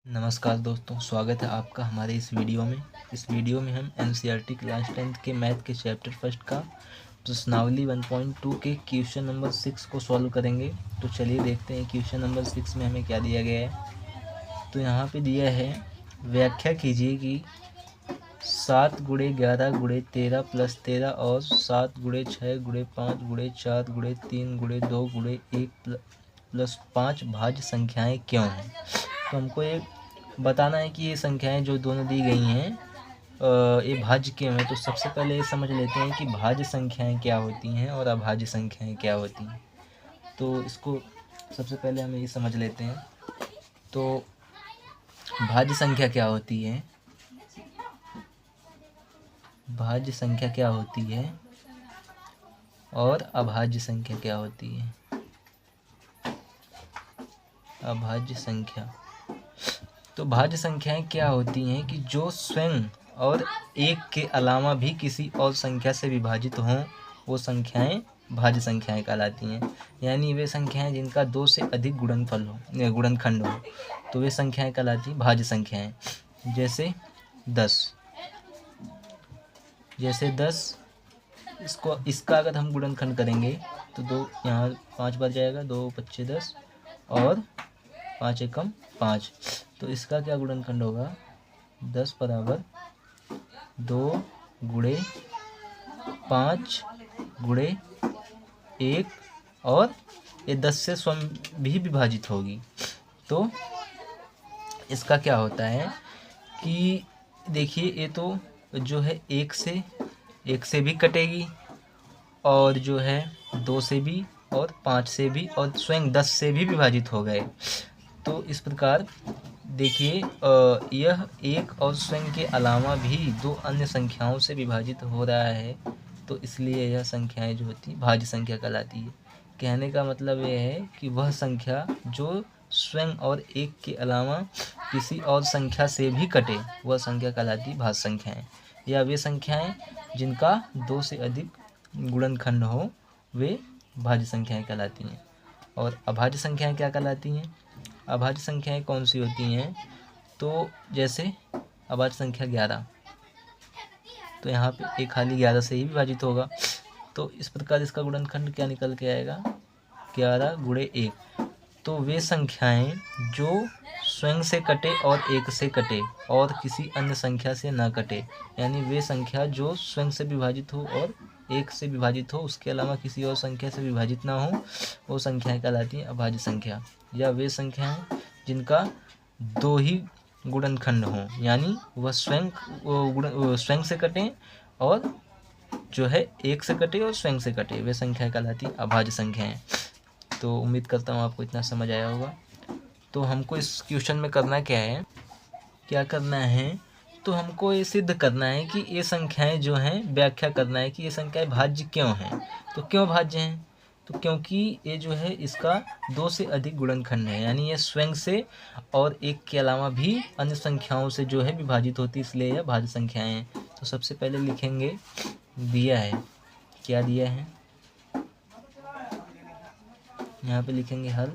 नमस्कार दोस्तों, स्वागत है आपका हमारे इस वीडियो में। इस वीडियो में हम एनसीईआरटी क्लास 10th के मैथ के चैप्टर फर्स्ट का प्रश्नावली 1.2 के क्वेश्चन नंबर 6 को सॉल्व करेंगे। तो चलिए देखते हैं क्वेश्चन नंबर 6 में हमें क्या दिया गया है। तो यहाँ पे दिया है, व्याख्या कीजिए कि 7 × 11 × 13 + 13 और 7 × 6 × 5 × 4 × 3 × 2 × 1 + 5 भाज्य संख्याएं क्यों हैं। तो हमको ये बताना है कि ये संख्याएं जो दोनों दी गई हैं ये भाज्य क्यों है। तो सबसे पहले ये समझ लेते हैं कि भाज्य संख्याएं क्या होती हैं और अभाज्य संख्याएं क्या होती हैं। तो इसको सबसे पहले हम ये समझ लेते हैं। तो भाज्य संख्या क्या होती है, भाज्य संख्या क्या होती है और अभाज्य संख्या क्या होती है। अभाज्य संख्या, तो भाज्य संख्याएं क्या होती हैं कि जो स्वयं और एक के अलावा भी किसी और संख्या से विभाजित हों, वो संख्याएं भाज्य संख्याएं कहलाती हैं। यानी वे संख्याएं जिनका 2 से अधिक गुणनखंड हो, तो वे संख्याएं कहलाती हैं भाज्य संख्याएं। जैसे 10, इसका अगर हम गुणनखंड करेंगे तो 2 यहाँ 5 बार जाएगा, 2 × 5 = 10 और 5 × 1 = 5। तो इसका क्या गुणनखंड होगा, 10 = 2 × 5 × 1 और ये 10 से स्वयं भी विभाजित होगी। तो इसका क्या होता है कि देखिए, ये तो जो है 1 से भी कटेगी और जो है 2 से भी और 5 से भी और स्वयं 10 से भी विभाजित हो गए। तो इस प्रकार देखिए, यह एक और स्वयं के अलावा भी 2 अन्य संख्याओं से विभाजित हो रहा है, तो इसलिए यह संख्याएं जो होती हैं भाज्य संख्या कहलाती है। कहने का मतलब यह है कि वह संख्या जो स्वयं और एक के अलावा किसी और संख्या से भी कटे, वह संख्या कहलाती है भाज्य संख्याएं। या वे संख्याएं जिनका 2 से अधिक गुणनखंड हो, वे भाज्य संख्याएं कहलाती हैं। और अभाज्य संख्याएं क्या कहलाती हैं। अभाज्य संख्याएं कौन सी होती हैं, तो जैसे अभाज्य संख्या 11, तो यहाँ पे एक खाली 11 से ही विभाजित होगा। तो इस प्रकार इसका गुणनखंड क्या निकल के आएगा, 11 × 1। तो वे संख्याएं जो स्वयं से कटे और एक से कटे और किसी अन्य संख्या से न कटे, यानी वे संख्या जो स्वयं से विभाजित हो और एक से विभाजित हो, उसके अलावा किसी और संख्या से विभाजित ना हो, वो संख्याएं कहलाती हैं अभाज्य संख्या। या वे संख्याएं जिनका 2 ही गुणनखंड हो, यानी वह स्वयं से कटें और जो है एक से कटे और स्वयं से कटे, वे संख्या कहलाती अभाज्य संख्याएं। तो उम्मीद करता हूँ आपको इतना समझ आया होगा। तो हमको इस क्वेश्चन में करना क्या करना है, तो हमको ये सिद्ध करना है कि ये संख्याएं जो हैं, व्याख्या करना है कि ये संख्याएं भाज्य क्यों हैं। तो क्यों भाज्य हैं, तो क्योंकि ये जो है इसका 2 से अधिक गुणनखंड है, यानी ये स्वयं से और एक के अलावा भी अन्य संख्याओं से जो है विभाजित होती, इसलिए यह भाज्य संख्याएं हैं। तो सबसे पहले लिखेंगे, दिया है, क्या दिया है, यहाँ पे लिखेंगे हल।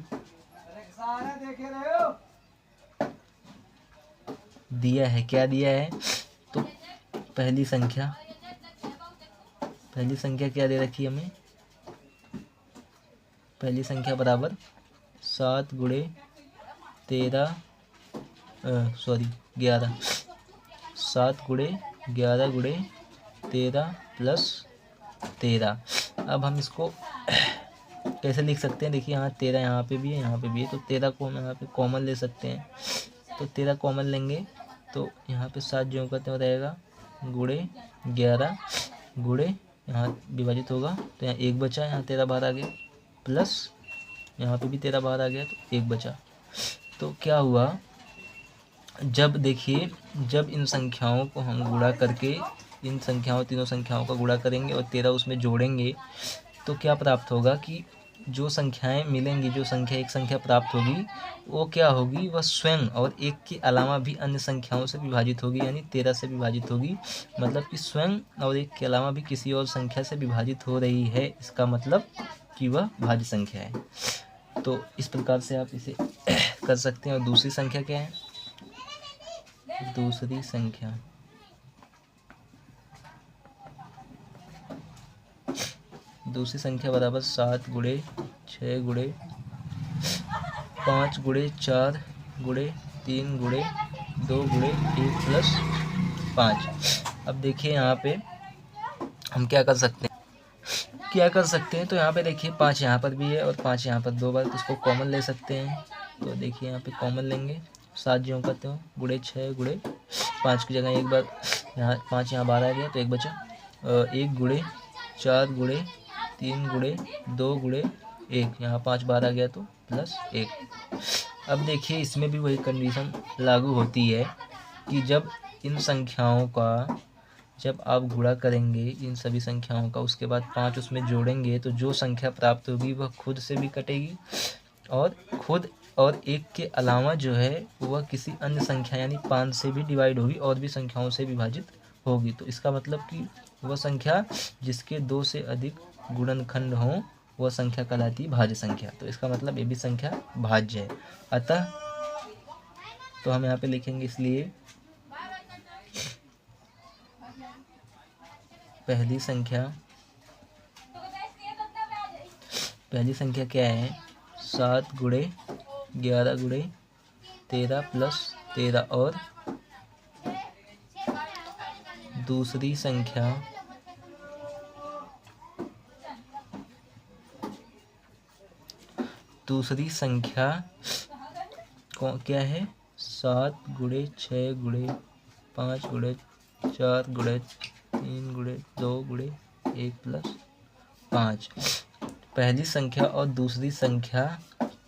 दिया है, क्या दिया है, तो पहली संख्या क्या दे रखी है हमें, पहली संख्या बराबर 7 × 11 7 × 11 × 13 + 13। अब हम इसको कैसे लिख सकते हैं, देखिए यहाँ 13 यहाँ पे भी है, यहाँ पे भी है, तो 13 को हम यहाँ पे कॉमन ले सकते हैं। तो 13 कॉमन लेंगे तो यहाँ पे 7 जो करते हो रहेगा × 11 × यहाँ विभाजित होगा, तो यहाँ 1 बचा, यहाँ 13 बाहर आ गया, प्लस यहाँ पे भी 13 बाहर आ गया, तो 1 बचा। तो क्या हुआ, जब देखिए, जब इन संख्याओं को हम गुणा करके, इन संख्याओं तीनों संख्याओं का गुणा करेंगे और 13 उसमें जोड़ेंगे, तो क्या प्राप्त होगा कि जो संख्याएं मिलेंगी, जो संख्या एक संख्या प्राप्त होगी, वो क्या होगी, वह स्वयं और एक के अलावा भी अन्य संख्याओं से विभाजित होगी, यानी 13 से विभाजित होगी। मतलब कि स्वयं और एक के अलावा भी किसी और संख्या से विभाजित हो रही है, इसका मतलब कि वह भाज्य संख्या है। तो इस प्रकार से आप इसे कर सकते हैं। और दूसरी संख्या क्या है, दूसरी संख्या बराबर 7 गुणे 6 गुणे 5 गुणे 4 गुणे 3 गुणे 2 गुणे 1 प्लस 5। अब देखिए यहाँ पे हम क्या कर सकते हैं, तो यहाँ पे देखिए 5 यहाँ पर भी है और 5 यहाँ पर, 2 बार तो इसको कॉमन ले सकते हैं। तो देखिए यहाँ पे कॉमन लेंगे, 7 ज्यों करते हो गुणे 6 गुणे 5 की जगह एक बार यहाँ 5 यहाँ बाहर आ गया तो एक बचा, 1 गुणे 4 गुणे 3 गुणे 2 गुणे 1, यहाँ 5 बाहर आ गया तो प्लस 1। अब देखिए इसमें भी वही कंडीशन लागू होती है कि जब इन संख्याओं का जब आप गुणा करेंगे इन सभी संख्याओं का, उसके बाद 5 उसमें जोड़ेंगे तो जो संख्या प्राप्त होगी वह खुद से भी कटेगी और 1 के अलावा जो है वह किसी अन्य संख्या यानी 5 से भी डिवाइड होगी और भी संख्याओं से विभाजित होगी। तो इसका मतलब कि वह संख्या जिसके 2 से अधिक गुणनखंड हों वह संख्या कहलाती है भाज्य संख्या। तो इसका मतलब ये भी संख्या भाज्य है। अतः तो हम यहाँ पे लिखेंगे, इसलिए पहली संख्या क्या है, 7 गुणे 11 गुणे 13 प्लस 13 और दूसरी संख्या क्या है, 7 गुणे 6 गुणे 5 गुणे 4 गुणे 3 गुणे 2 गुणे 1 प्लस 5। पहली संख्या और दूसरी संख्या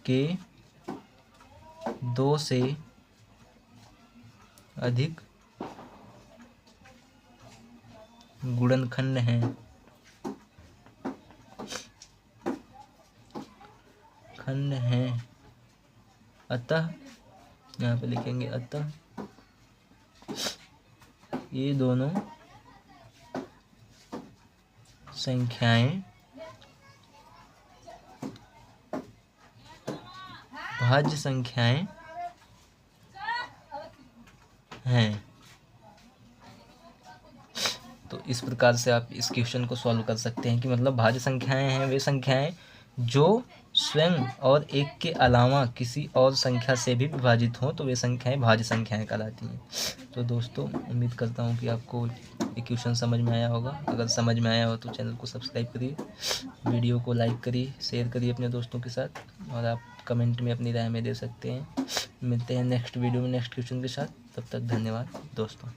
के 2 से अधिक गुणनखंड हैं, अतः यहाँ पे लिखेंगे, अतः ये दोनों संख्याएं भाज्य संख्याएं हैं। तो इस प्रकार से आप इस क्वेश्चन को सॉल्व कर सकते हैं कि मतलब भाज्य संख्याएं हैं वे संख्याएं जो स्वयं और 1 के अलावा किसी और संख्या से भी विभाजित हों तो वे संख्याएं भाज्य संख्याएं कहलाती हैं। तो दोस्तों उम्मीद करता हूं कि आपको ये क्वेश्चन समझ में आया होगा। अगर समझ में आया हो तो चैनल को सब्सक्राइब करिए, वीडियो को लाइक करिए, शेयर करिए अपने दोस्तों के साथ और आप कमेंट में अपनी राय में दे सकते हैं। मिलते हैं नेक्स्ट वीडियो में नेक्स्ट क्वेश्चन के साथ। तब तक धन्यवाद दोस्तों।